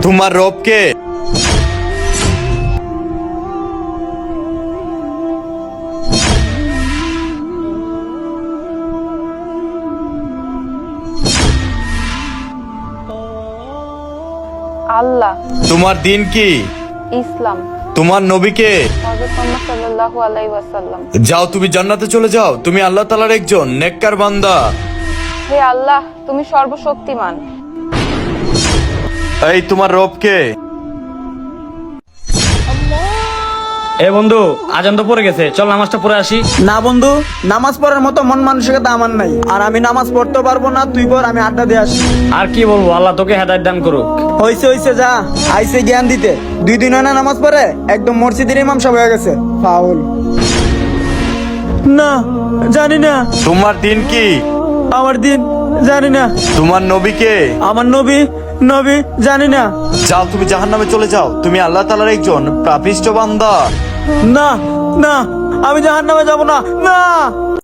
তোমার রব কে? আল্লাহ। তোমার দিন কি? ইসলাম। তোমার নবী কে? হযরত মুহাম্মদ সাল্লাল্লাহু আলাইহি ওয়াসাল্লাম। যাও, তুমি জান্নাতে চলে যাও। তুমি আল্লাহ তাআলার একজন নেককার বান্দা। হে আল্লাহ, তুমি সর্বশক্তিমান। এই তোমার রব কে? এ বন্ধু, আজান তো পড়ে গেছে, চল নামাজটা পড়ে আসি। না বন্ধু, নামাজ পড়ার মতো মন মানসিকতা আমার নাই। আর আমি নামাজ পড়তে পারবো না, তুই পর, আমি আড্ডা দিয়ে আসি। আর কি বলবো, আল্লাহ তোকে হেদায়েত দান করুক। হইছে যা, আইসে জ্ঞান দিতে। 2 দিন হয় না নামাজ পড়ে, একদম মসজিদের ইমাম সাহেব হয়ে গেছে। ফাউল। না, জানি না। তোমার দিন কি? আমার দিন জানি না। তোমার নবী কে? আমার নবী জানি না। যাও, তুমি জাহান্নামে চলে যাও। তুমি আল্লাহ তাআলার একজন পাপিষ্ঠ বান্দা। না, আমি জাহান্নামে যাব না। না।